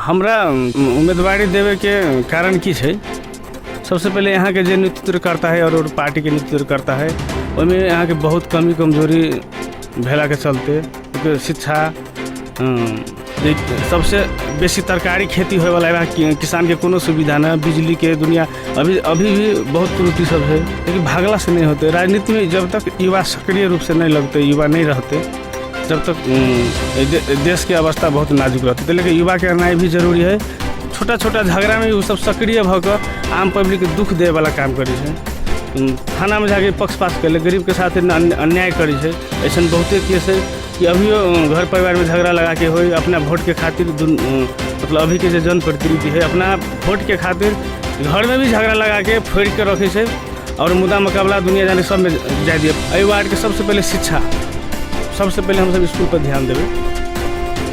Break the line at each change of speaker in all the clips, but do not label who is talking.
हमरा उम्मीदवारी देवे के कारण की है। सबसे पहले यहाँ के जो नेतृत्व करता है और पार्टी के नेतृत्व करता है उसमें यहाँ के बहुत कमी कमजोरी भेला के चलते शिक्षा सबसे बेसी तरकारी खेती होए वाला है। किसान के कोनो सुविधा न, बिजली के दुनिया अभी भी बहुत त्रुटि सब है, लेकिन भागला से नहीं होते। राजनीति में जब तक युवा सक्रिय रूप से नहीं लगते, युवा नहीं रहते, जब तक देश की अवस्था बहुत नाजुक रहती है। लेकिन युवा के रहना भी जरूरी है। छोटा छोटा झगड़ा में वो सब सक्रिय भकर आम पब्लिक के दुख दे वाला काम करी है। थाना में जाके पक्षपात कर ले, गरीब के साथ अन्याय करी है। ऐसा बहुते केस है कि अभियो घर परिवार में झगड़ा लगा के हो अपना वोट के खातिर, मतलब अभी के जो जनप्रतिनिधि है अपना वोट के खातिर घर में भी झगड़ा लगा के फोड़ के रखे से और मुद्दा मुकाबला दुनिया जाने सब में जाए दिए। एहि वार्ड के सबसे पहले शिक्षा, सबसे पहले हम सब स्कूल पर ध्यान देवे।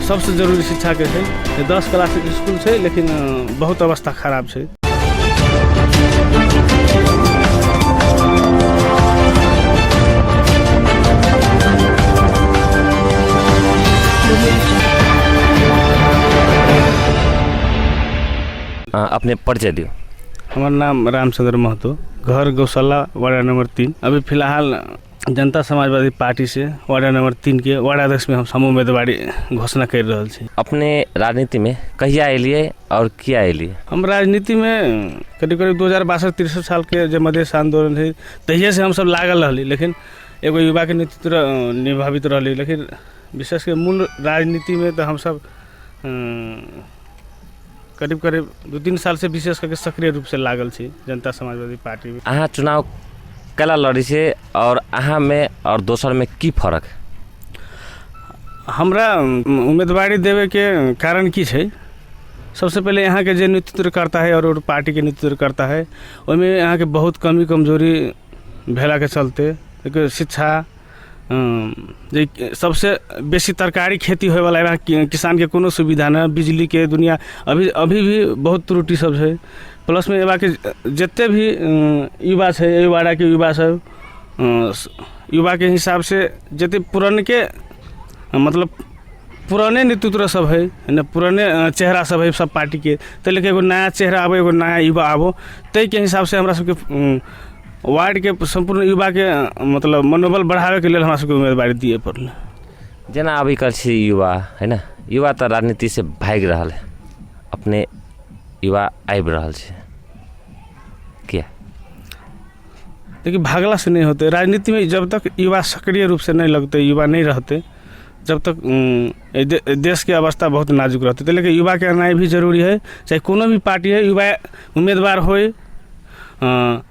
सबसे जरूरी शिक्षा के है। 10 क्लास के स्कूल है लेकिन बहुत अवस्था खराब है।
अपने परिचय दियो।
हमारा नाम रामचंद्र महतो, घर गौशाला, वार्ड नंबर 3। अभी फिलहाल जनता समाजवादी पार्टी से वार्ड नंबर 3 के वार्ड अध्यक्ष में हम समूह उम्मीदवारी घोषणा कर रहे थे।
अपने राजनीति में कहिया अलिए और क्या अलिए?
हम राजनीति में करीब 2062-63 साल के जब मधेश आंदोलन है तहिए से हम सब लागल रही, लेकिन एगो युवा के नेतृत्व निभावित रही। लेकिन विशेष के मूल राजनीति में तो हम सब करीब 2-3 साल से विशेष करके सक्रिय रूप से लागल छी जनता समाजवादी पार्टी में।
अहाँ चुनाव कला लड़ी से और अहाँ में और दोसर में की फर्क है?
हमरा उम्मीदवारी देवे के कारण की है। सबसे पहले यहाँ के जो नेतृत्व करता है और पार्टी के नेतृत्व करता है उसमें यहाँ के बहुत कमी कमजोरी भेला के चलते शिक्षा सबसे बेसी तरकारी खेती होए वाला है। किसान के कोनो सुविधा न, बिजली के दुनिया अभी भी बहुत त्रुटि सब है। प्लस में के जितने भी युवा है, वाड़ा के युवा सब युवा के हिसाब से जितने पुराने के मतलब पुराने नेतृत्व सब है न, पुराने चेहरा सब है सब पार्टी के, तो लेकिन एगो नया चेहरा आबो, एगो नया युवा आबो, तय के हिसाब से हमरा सबके वार्ड के संपूर्ण युवा के मतलब मनोबल बढ़ावे के लिए हमरा सबके उम्मीदवारी दिए पड़ल।
जना अभी कल युवा है ना, युवा तो राजनीति से भाग रहा है, अपने युवा आबि रहा है क्या?
देखिए भागला से नहीं होते। राजनीति में जब तक युवा सक्रिय रूप से नहीं लगते, युवा नहीं रहते, जब तक देश की अवस्था बहुत नाजुक रहती है। लेकिन युवा के रहना भी जरूरी है। चाहे कोनो भी पार्टी है, युवा उम्मीदवार हो,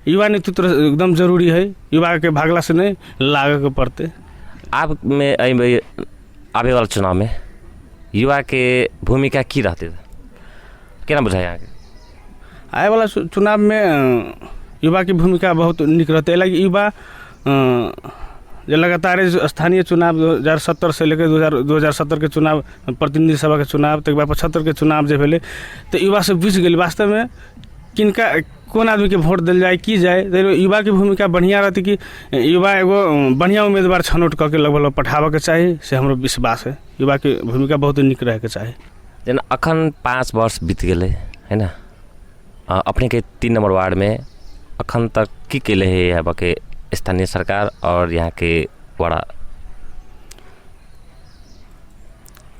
युवा नेतृत्व एकदम जरूरी है। युवा के भागला से नहीं लागे के पड़ते।
आप में आने वाला चुनाव में युवा के भूमिका की रहती है, क्या बुझाए? यहाँ के
आए वाला चुनाव में युवा की भूमिका बहुत निक रहते है। लगे युवा जो लगातार स्थानीय चुनाव 2070 से लेकर 2070 के चुनाव, प्रतिनिधि सभा के चुनाव, तक 75 के चुनाव जो भेले तो युवा से बुझ गए वास्तव में किनका कौन आदमी के वोट दिल जाए की जाए। तो युवा की भूमिका बढ़िया रहती कि युवा एगो बढ़िया उम्मीदवार छनौट करके लगभग पठावे के चाहिए, से हमारा विश्वास है। युवा की भूमिका बहुत निक रहे के चाहिए।
जेना अखन 5 वर्ष बीत गए है ना, अपने के 3 नंबर वार्ड में अखन तक की कैले है यहाँ के स्थानीय सरकार और यहाँ के वाड़ा?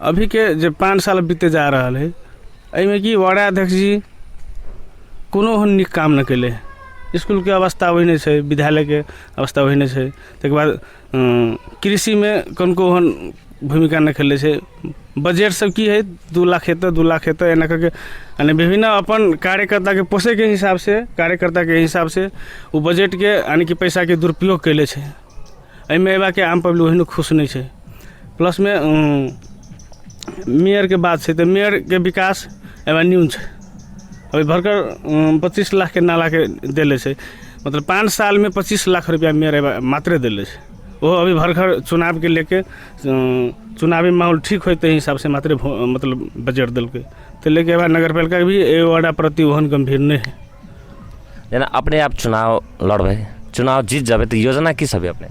अभी के जो 5 साल बीते जा रहा है एहिमे कि वार्ड अध्यक्ष जी कोनो निक काम न कैले। स्कूल के अवस्था वही नहीं है, विद्यालय के अवस्था वही नहीं है। तक बाद कृषि में को भूमिका न खेले से। बजट सब की है 2 लाख हेतु 2 लाख हेतु एना करके यानी विभिन्न अपन कार्यकर्ता के पोसे के हिसाब से, कार्यकर्ता के हिसाब से वो बजट के यानी कि पैसा के दुरुपयोग कैले छे। एहिमे एबा के आम पब्लिक वही खुश नहीं है। प्लस में मेयर के बात है तो मेयर के विकास एवं न्यून है। अभी भरकर 25 लाख के नाला के दिले से, मतलब 5 साल में 25 लाख रुपया मेयर मात्रे दिले से। वो अभी भरकर चुनाव के लेके चुनावी माहौल ठीक होते हिसाब से मात्रे मतलब बजट दिल के, तो लेके बाद नगर पालिका भी ए वार्ड प्रति ओहन गंभीर नहीं है।
जेना अपने आप चुनाव लड़बे, चुनाव जीत जाबे तो योजना की सब है अपने?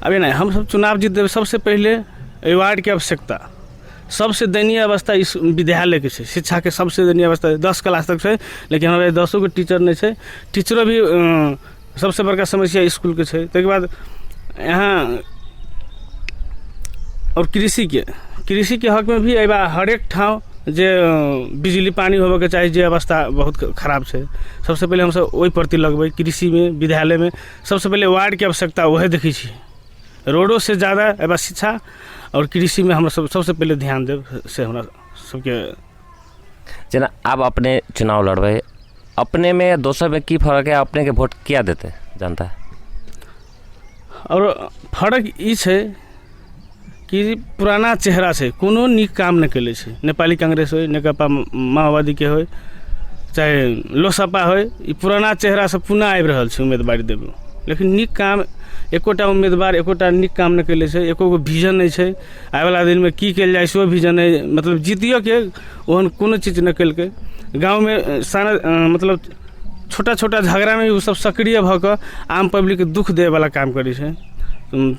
अभी नहीं, हम सब चुनाव जीत देवे। सबसे पहले ए वार्ड की आवश्यकता सबसे दयनीय अवस्था इस विद्यालय के छै, शिक्षा के सबसे दयनीय अवस्था 10 क्लास तक छै, लेकिन हमरा 10 गो टीचर नहीं छै। टीचरो भी सबसे बड़का समस्या स्कूल के छै। ताहिके बाद यहाँ और कृषि के हक में भी एबा हरेक ठाव जे बिजली पानी होबे के चाहिए, जे अवस्था बहुत खराब छै। सबसे पहले हम सब ओहि प्रति लगबै, कृषि में विद्यालय में सबसे पहले वार्ड के आवश्यकता वह देखै छी। रोडों से ज़्यादा एबा शिक्षा और कृषि में हम सब सबसे पहले ध्यान देव से हमरा सबके।
जना अब अपने चुनाव लड़बै, अपने में दोसर में की फर्क है, अपने के वोट क्या देते जनता?
और फर्क ई छै कि पुराना चेहरा छै, कोनो नीक काम नहीं कैले छै। नेपाली कांग्रेस हो, नेकपा माओवादी के हो, चाहे लोसपा हो, ई पुराना चेहरा से पुनः आबि रहल छै उम्मीदवारी देबे, लेकिन नीक काम एकोटा उम्मीदवार एकोटा नीक काम नहीं कैले छै। एको गो विजन नहीं छै आए वाला दिन में की कैल जाए, सेहो विजन नहीं। मतलब जीतियो के ओहन कोनो चीज नहीं कैलकै। गाँव में सारा मतलब छोटा छोटा झगड़ा में वो सब सक्रिय भऽ कऽ आम पब्लिक के दुख दे वाला काम करै छै।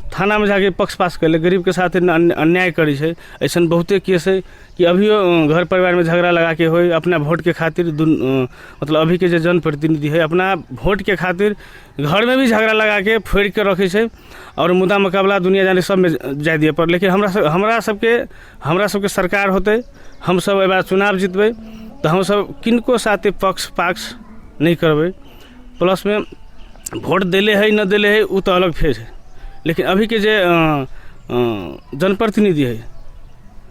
थाना में जाके पक्ष पास कैले, गरीब के साथ अन्याय करै छै। ऐसा बहुते केस है कि अभियो घर परिवार में झगड़ा लगा के हो, अपना वोट के खातिर मतलब अभी के जो जनप्रतिनिधि है अपना वोट के खातिर घर में भी झगड़ा लगा के फोड़ के रखे छै और मुद्दा मुकाबला दुनिया जाने सब में जाय दिए पर। लेकिन हमरा सबके सरकार होते, हम सब एबार चुनाव जीतबै तो हम सब किनको साथे पक्ष पाक्ष नहीं करबै। प्लस में वोट दिले है न दिले है वो तो अलग फेज है, लेकिन अभी के जे जनप्रतिनिधि है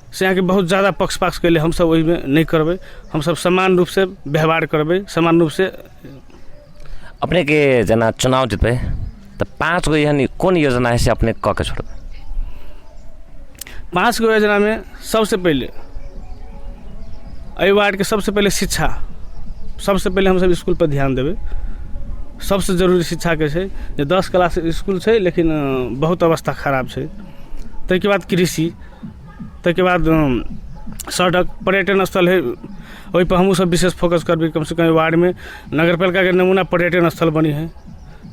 से यहाँ के बहुत ज़्यादा पक्ष पाक्ष के लिए हम सब वही में नहीं करबै। हम सब समान रूप से व्यवहार करबै, समान रूप से।
अपने के जना चुनाव जीतबै तो 5 गो यानी कौन योजना है से अपने कह के छोड़बै?
5 गो योजना में सबसे पहले एहि वार्ड के सबसे पहले शिक्षा, सबसे पहले हम सब स्कूल पर ध्यान देबै। सबसे जरूरी शिक्षा के छै, जे 10 क्लास स्कूल छै लेकिन बहुत अवस्था खराब छै। ताहिके बाद कृषि, ताहिके बाद सड़क, पर्यटन स्थल है, वही पर हमहूँ सब विशेष फोकस करबै। कम से कम वार्ड में नगरपालिका के नमूना पर्यटन स्थल बनी है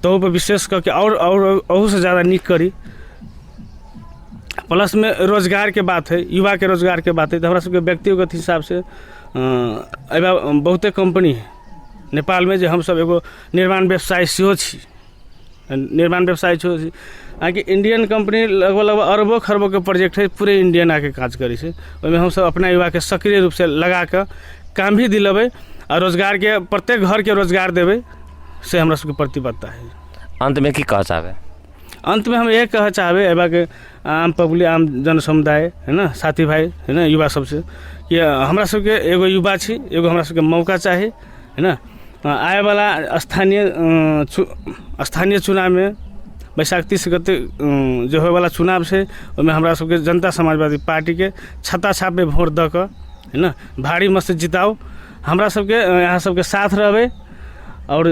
तो पर विशेष करके और से ज़्यादा नीक करी। प्लस में रोजगार के बात है, युवा के रोजगार के बात है तो हमरा सबके व्यक्तिगत हिसाब से बहुते कंपनी है नेपाल में, जे हम सब एगो निर्माण व्यवसाय सेहो छी। निर्माण व्यवसाय सेहो छी आकि इंडियन कंपनी लगभग अरबों खरबों के प्रोजेक्ट है, पूरे इंडियन आके काज करी छै। ओहिमे हम सब अपना युवा के सक्रिय रूप से लगा कर काम भी दिलेबै और रोजगार के प्रत्येक घर के रोजगार देबै, से हमरा सबके प्रतिबद्धता है।
अंत में की कह चाहबै?
अंत में हम ये कह चाहबै एबा के आम पब्लिक, आम जन समुदाय है ना, साथी भाई है ना, युवा सबसे कि हमरा सबके एगो युवा छी, एगो हमरा सबके मौका चाही है ना। आए वाला स्थानीय चुनाव में बैसाख 30 गते जो होय वाला चुनाव छै, ओहिमे हमरा सबके जनता समाजवादी पार्टी के छत्ता छाप में वोट दऽ कऽ है ना भारी मत से जिताओ। हमरा सबके यहाँ सबके साथ रहबै और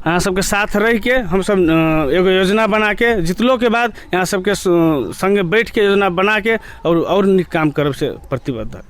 यहाँ सबके साथ रह के हम सब एगो योजना बना के जितलो के बाद यहाँ सबके संगे बैठ के योजना बना के और निक काम करब से प्रतिबद्ध है।